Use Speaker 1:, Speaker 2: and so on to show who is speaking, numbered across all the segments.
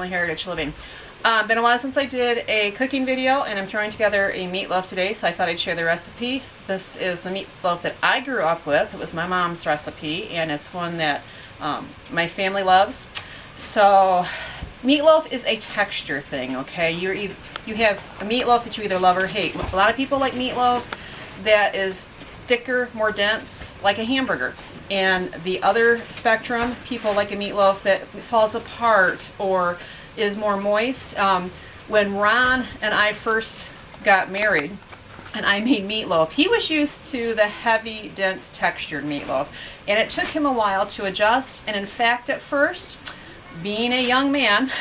Speaker 1: Family Heritage Living. Been a while since I did a cooking video, and I'm throwing together a meatloaf today, so I thought I'd share the recipe. This is the meatloaf that I grew up with. It was my mom's recipe, and it's one that my family loves. So meatloaf is a texture thing, okay? You have a meatloaf that you either love or hate. A lot of people like meatloaf that is thicker, more dense, like a hamburger. And the other spectrum, people like a meatloaf that falls apart or is more moist. When Ron and I first got married and I made meatloaf, he was used to the heavy, dense, textured meatloaf. And it took him a while to adjust. And in fact, at first, being a young man,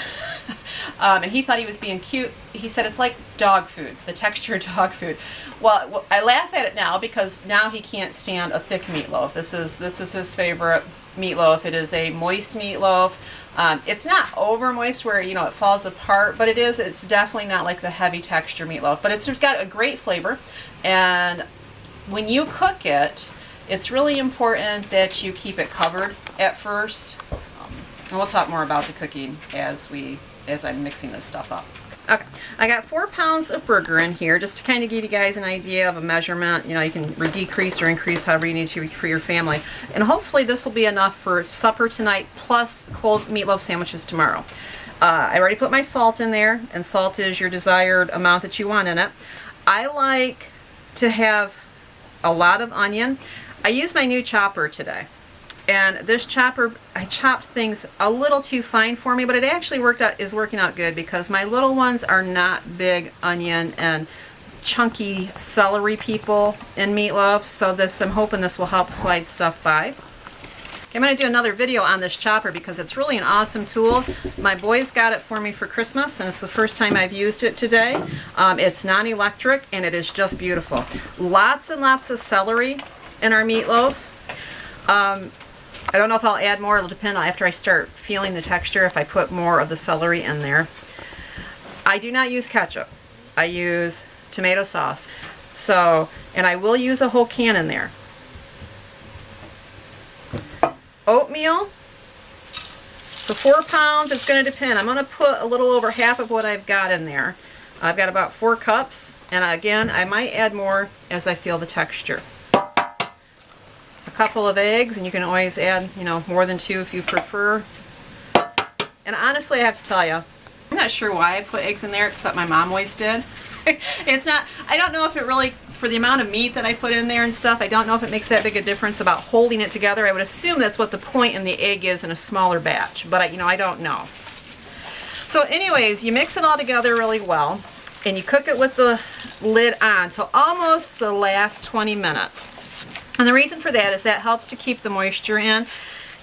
Speaker 1: and he thought he was being cute, he said it's like dog food, the texture of dog food. Well, I laugh at it now because now he can't stand a thick meatloaf. This is his favorite meatloaf. It is a moist meatloaf. It's not over moist where, you know, it falls apart, but it's definitely not like the heavy texture meatloaf. But it's got a great flavor, and when you cook it, it's really important that you keep it covered at first. And we'll talk more about the cooking as I'm mixing this stuff up. Okay, I got 4 pounds of burger in here just to kind of give you guys an idea of a measurement. You know, you can decrease or increase however you need to for your family. And hopefully this will be enough for supper tonight plus cold meatloaf sandwiches tomorrow. I already put my salt in there, and salt is your desired amount that you want in it. I like to have a lot of onion. I used my new chopper today. And this chopper, I chopped things a little too fine for me, but it actually is working out good because my little ones are not big onion and chunky celery people in meatloaf. So I'm hoping this will help slide stuff by. Okay, I'm going to do another video on this chopper because it's really an awesome tool. My boys got it for me for Christmas, and it's the first time I've used it today. It's non-electric, and it is just beautiful. Lots and lots of celery in our meatloaf. I don't know if I'll add more. It'll depend after I start feeling the texture if I put more of the celery in there. I do not use ketchup. I use tomato sauce. And I will use a whole can in there. Oatmeal. For 4 pounds, it's going to depend. I'm going to put a little over half of what I've got in there. I've got about 4 cups. And again, I might add more as I feel the texture. Couple of eggs, and you can always add, you know, more than 2 if you prefer. And honestly, I have to tell you, I'm not sure why I put eggs in there, except my mom always did. I don't know if it really, for the amount of meat that I put in there and stuff, I don't know if it makes that big a difference about holding it together. I would assume that's what the point in the egg is in a smaller batch, but I don't know. So anyways, you mix it all together really well, and you cook it with the lid on till almost the last 20 minutes. And the reason for that is that helps to keep the moisture in.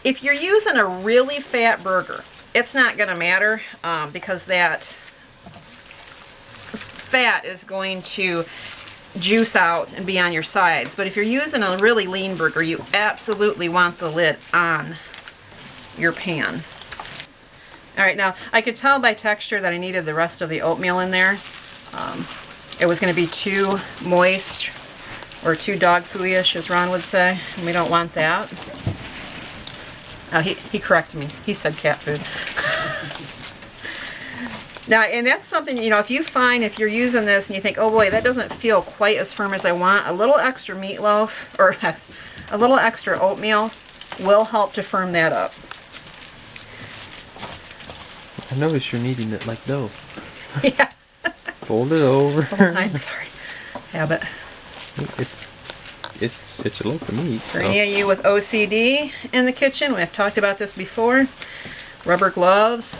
Speaker 1: If you're using a really fat burger, it's not going to matter because that fat is going to juice out and be on your sides. But if you're using a really lean burger, you absolutely want the lid on your pan. All right, now I could tell by texture that I needed the rest of the oatmeal in there. It was going to be too moist, or too dog food-ish, as Ron would say, and we don't want that. He corrected me. He said cat food. Now, and that's something, if if you're using this and you think, oh boy, that doesn't feel quite as firm as I want, a little extra meatloaf, or a little extra oatmeal will help to firm that up.
Speaker 2: I notice you're kneading it like dough.
Speaker 1: Yeah.
Speaker 2: Fold it over.
Speaker 1: Oh, I'm sorry. Habit.
Speaker 2: It's a loaf of meat.
Speaker 1: For any of you with OCD in the kitchen, we've talked about this before. Rubber gloves.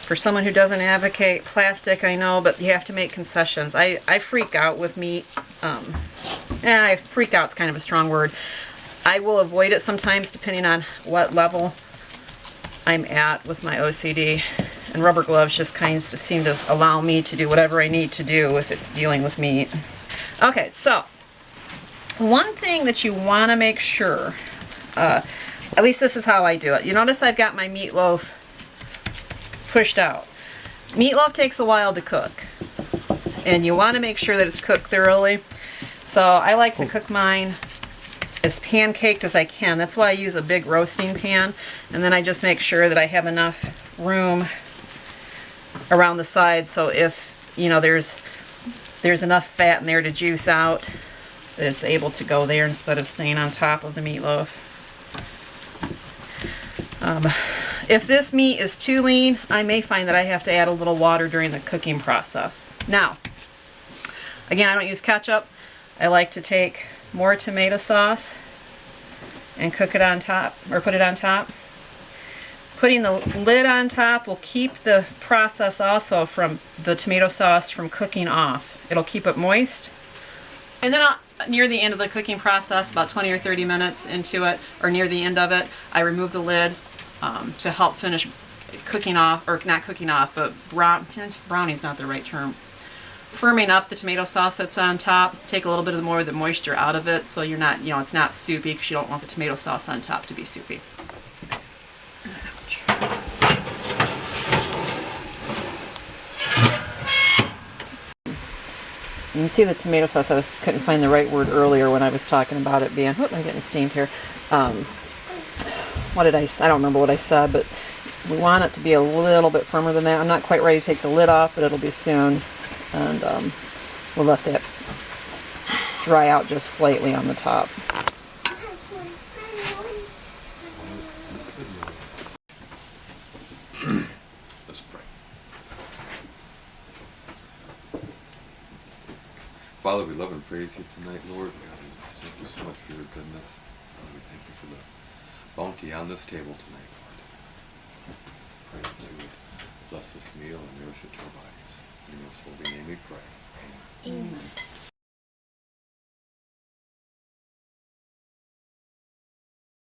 Speaker 1: For someone who doesn't advocate plastic, I know, but you have to make concessions. I freak out with meat. Freak out's kind of a strong word. I will avoid it sometimes depending on what level I'm at with my OCD. And rubber gloves just kind of seem to allow me to do whatever I need to do if it's dealing with meat. Okay, so one thing that you want to make sure, at least this is how I do it. You notice I've got my meatloaf pushed out. Meatloaf takes a while to cook, and you want to make sure that it's cooked thoroughly. So I like to cook mine as pancaked as I can. That's why I use a big roasting pan, and then I just make sure that I have enough room around the side, so if there's enough fat in there to juice out, that it's able to go there instead of staying on top of the meatloaf. If this meat is too lean, I may find that I have to add a little water during the cooking process. Now, again, I don't use ketchup. I like to take more tomato sauce and cook it on top, or put it on top. Putting the lid on top will keep the process also from the tomato sauce from cooking off. It'll keep it moist. And then near the end of the cooking process, about 20 or 30 minutes into it, or near the end of it, I remove the lid to help finish cooking off, or not cooking off, but browning's not the right term. Firming up the tomato sauce that's on top. Take a little bit more of the moisture out of it, so you're not, it's not soupy, because you don't want the tomato sauce on top to be soupy. You can see the tomato sauce. I couldn't find the right word earlier when I was talking about it being. Oh, I'm getting steamed here. What did I don't remember what I said, but we want it to be a little bit firmer than that. I'm not quite ready to take the lid off, but it'll be soon. And we'll let that dry out just slightly on the top.
Speaker 3: Let's pray. Father, we love and praise you tonight, Lord. God, we just thank you so much for your goodness. God, we thank you for the bounty on this table tonight, Lord. Pray that you would bless this meal and nourish it to our bodies. In your holy name we pray. Amen.
Speaker 4: Amen.